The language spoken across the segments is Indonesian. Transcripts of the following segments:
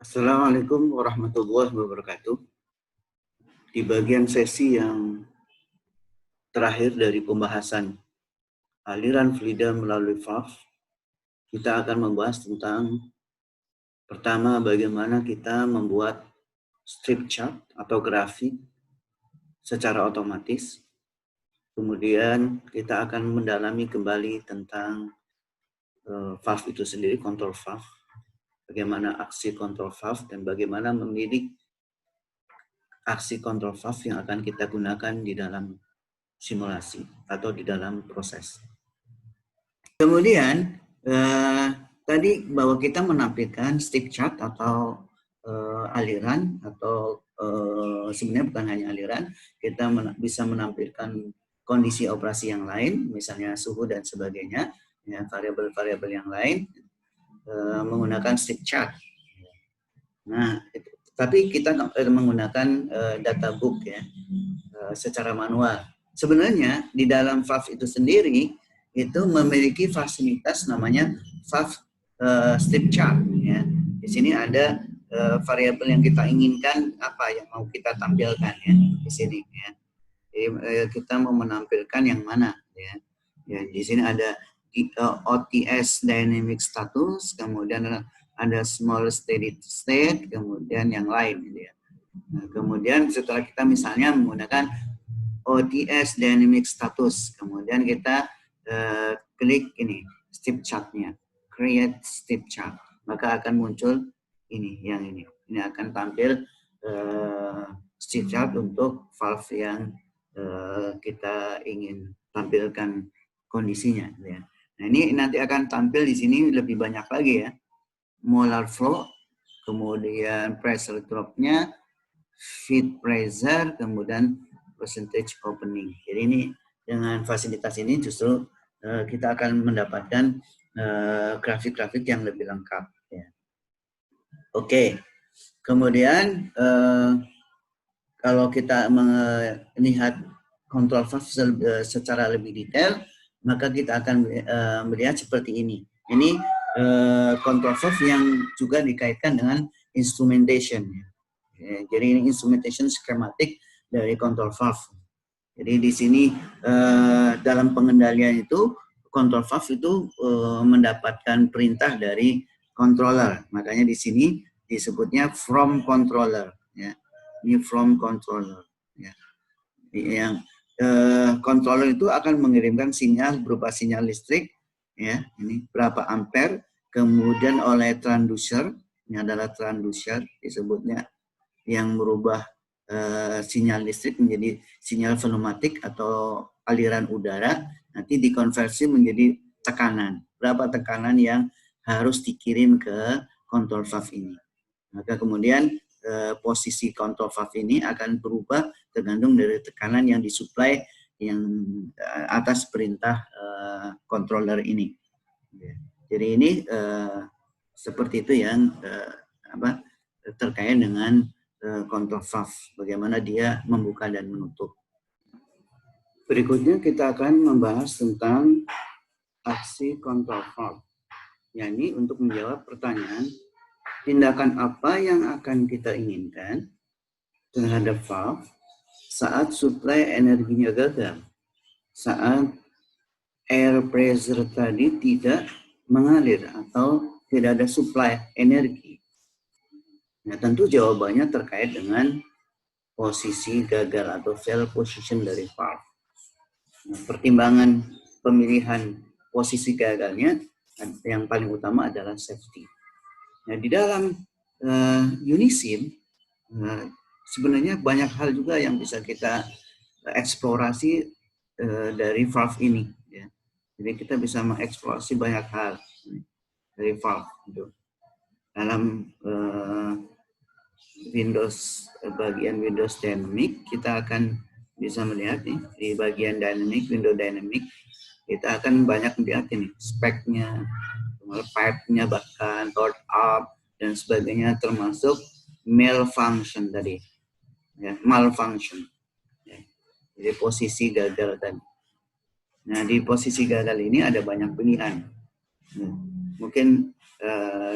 Assalamualaikum warahmatullahi wabarakatuh. Di bagian sesi yang terakhir dari pembahasan aliran fluida melalui valve, kita akan membahas tentang pertama bagaimana kita membuat strip chart atau grafik secara otomatis. Kemudian kita akan mendalami kembali tentang valve itu sendiri, control valve. Bagaimana aksi control valve dan bagaimana memilih aksi control valve yang akan kita gunakan di dalam simulasi atau di dalam proses. Kemudian tadi bahwa kita menampilkan strip chart atau aliran atau sebenarnya bukan hanya aliran, kita bisa menampilkan kondisi operasi yang lain, misalnya suhu dan sebagainya, ya, variabel-variabel yang lain menggunakan strip chart. Nah, tapi kita menggunakan data book ya, secara manual. Sebenarnya di dalam valve itu sendiri itu memiliki fasilitas namanya valve strip chart ya. Di sini ada variabel yang kita inginkan apa yang mau kita tampilkan ya di sini ya. Jadi, kita mau menampilkan yang mana ya. Ya di sini ada OTS dynamic status, kemudian ada small steady state, kemudian yang lain gitu ya. Nah, kemudian setelah kita misalnya menggunakan OTS dynamic status, kemudian kita klik ini strip chartnya, create strip chart, maka akan muncul ini akan tampil strip chart untuk valve yang kita ingin tampilkan kondisinya ya. Nah, ini nanti akan tampil di sini lebih banyak lagi ya, molar flow, kemudian pressure dropnya, feed pressure, kemudian percentage opening. Jadi ini dengan fasilitas ini justru kita akan mendapatkan grafik-grafik yang lebih lengkap. Ya. Oke, kemudian kalau kita melihat control valve secara lebih detail, maka kita akan melihat seperti ini. Ini control valve yang juga dikaitkan dengan instrumentation. Jadi ini instrumentation schematic dari control valve. Jadi di sini dalam pengendalian itu control valve itu mendapatkan perintah dari controller. Makanya di sini disebutnya from controller. Ya. Ini from controller. Ya. Yang controller itu akan mengirimkan sinyal berupa sinyal listrik. Ya, ini berapa ampere. Kemudian oleh transducer, ini adalah transducer disebutnya, yang merubah sinyal listrik menjadi sinyal pneumatik atau aliran udara, nanti dikonversi menjadi tekanan. Berapa tekanan yang harus dikirim ke control valve ini. Maka kemudian posisi control valve ini akan berubah tergantung dari tekanan yang disuplai yang atas perintah controller ini. Jadi ini seperti itu yang terkait dengan control valve, bagaimana dia membuka dan menutup. Berikutnya kita akan membahas tentang aksi control valve. Yani untuk menjawab pertanyaan, tindakan apa yang akan kita inginkan terhadap valve saat suplai energinya gagal, saat air pressure tadi tidak mengalir atau tidak ada suplai energi. Nah, tentu jawabannya terkait dengan posisi gagal atau fail position dari valve. Nah, pertimbangan pemilihan posisi gagalnya yang paling utama adalah safety. Nah, di dalam Unisim sebenarnya banyak hal juga yang bisa kita eksplorasi dari valve ini. Ya. Jadi kita bisa mengeksplorasi banyak hal dari valve. Gitu. Dalam bagian Windows Dynamic, kita akan bisa melihat nih, di bagian Dynamic, Windows Dynamic, kita akan banyak melihat ini speknya, pipe-nya, bahkan torque up dan sebagainya, termasuk malfunction tadi, ya, malfunction. Ya. Jadi posisi gagal tadi. Nah, di posisi gagal ini ada banyak pilihan. Mungkin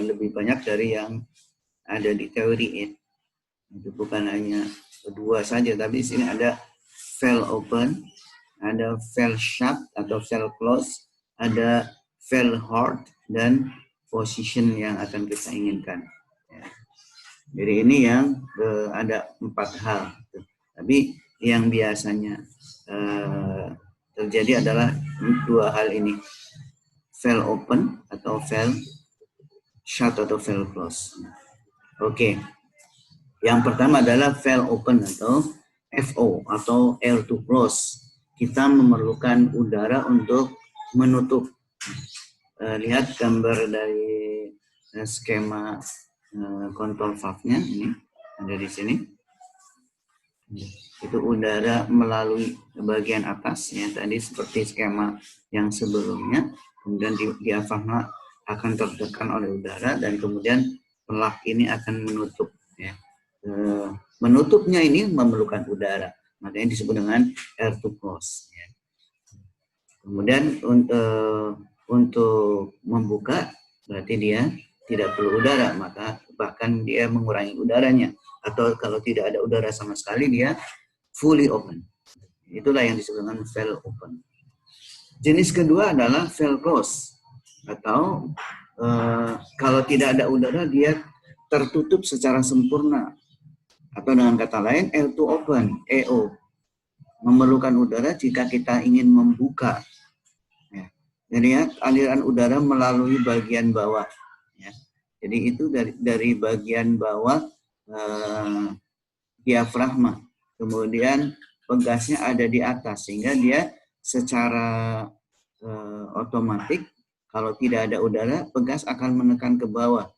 lebih banyak dari yang ada di teori ya. Itu bukan hanya dua saja, tapi di sini ada valve open, ada valve shut atau valve close, ada valve hold, dan position yang akan kita inginkan. Ya. Jadi ini yang ada 4 hal. Tapi yang biasanya terjadi adalah 2 hal ini. Valve open atau valve shut atau valve close. Oke. Yang pertama adalah valve open atau FO atau air to close. Kita memerlukan udara untuk menutup. Lihat gambar dari skema kontrol valve-nya ini ada di sini. Itu udara melalui bagian atas ya, tadi seperti skema yang sebelumnya. Kemudian diafragma akan tertekan oleh udara dan kemudian pelak ini akan menutup ya. Menutupnya ini memerlukan udara, makanya disebut dengan air to close ya. Kemudian untuk membuka berarti dia tidak perlu udara, maka bahkan dia mengurangi udaranya, atau kalau tidak ada udara sama sekali dia fully open. Itulah yang disebut dengan valve open. Jenis kedua adalah valve close, atau kalau tidak ada udara dia tertutup secara sempurna, atau dengan kata lain air to open, EO, memerlukan udara jika kita ingin membuka. Ya. Jadi ya, aliran udara melalui bagian bawah. Ya. Jadi itu dari bagian bawah diafragma, kemudian pegasnya ada di atas, sehingga dia secara otomatis kalau tidak ada udara, pegas akan menekan ke bawah.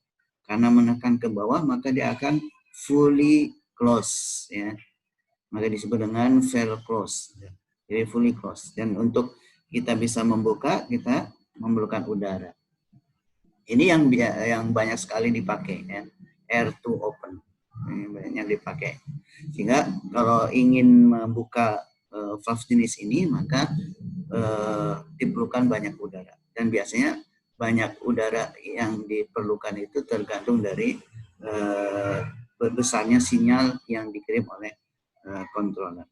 Karena menekan ke bawah, maka dia akan fully close ya. Maka disebut dengan valve close. Jadi fully close. Dan untuk kita bisa membuka, kita memerlukan udara. Ini yang banyak sekali dipakai ya. Air to open. Ini banyak dipakai. Sehingga kalau ingin membuka valve jenis ini, maka diperlukan banyak udara. Dan biasanya banyak udara yang diperlukan itu tergantung dari besarnya sinyal yang dikirim oleh controller.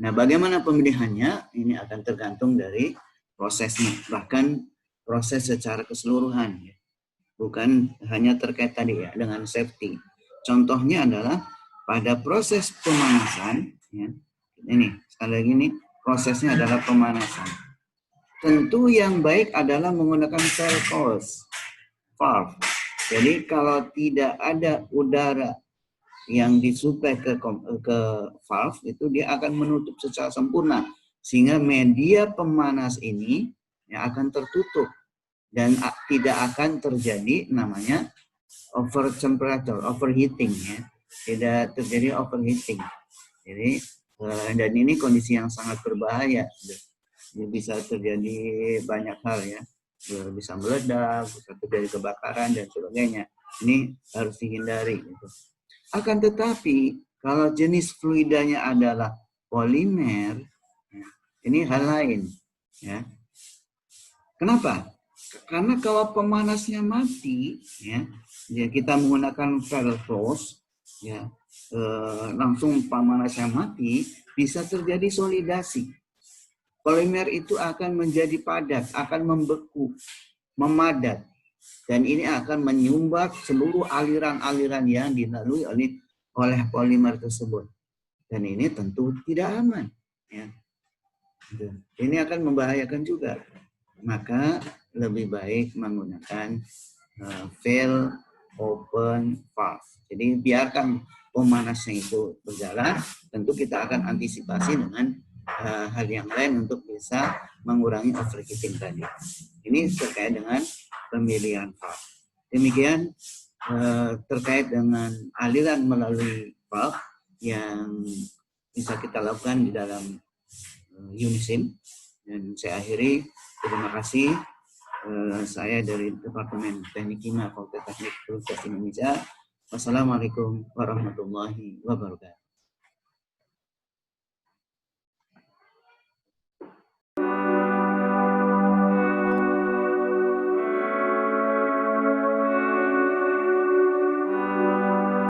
Nah, bagaimana pemilihannya? Ini akan tergantung dari prosesnya, bahkan proses secara keseluruhan, ya. Bukan hanya terkait tadi ya dengan safety. Contohnya adalah pada proses pemanasan, ya. Ini sekali lagi ini prosesnya adalah pemanasan. Tentu yang baik adalah menggunakan valve close, valve. Jadi kalau tidak ada udara yang disuplai ke valve, itu dia akan menutup secara sempurna, sehingga media pemanas ini yang akan tertutup dan tidak akan terjadi namanya over temperature, overheating ya. Tidak terjadi overheating. Jadi dan ini kondisi yang sangat berbahaya. Jadi bisa terjadi banyak hal ya. Bisa meledak, bisa terjadi kebakaran dan sebagainya. Ini harus dihindari gitu. Akan tetapi kalau jenis fluidanya adalah polimer, ini hal lain ya. Kenapa? Karena kalau pemanasnya mati ya, kita menggunakan valve close ya, langsung pemanasnya mati, bisa terjadi solidasi. Polimer itu akan menjadi padat, akan membeku, memadat. Dan ini akan menyumbat seluruh aliran-aliran yang dilalui oleh polimer tersebut. Dan ini tentu tidak aman. Ya. Ini akan membahayakan juga. Maka lebih baik menggunakan valve open valve. Jadi biarkan pemanasnya itu berjalan. Tentu kita akan antisipasi dengan hal yang lain untuk bisa mengurangi overheating tadi. Ini terkait dengan pemilihan valve. Demikian terkait dengan aliran melalui valve yang bisa kita lakukan di dalam Unisim. Dan saya akhiri, terima kasih. Saya dari Departemen Teknik Kimia Fakultas Teknik Universitas Indonesia. Wassalamualaikum warahmatullahi wabarakatuh.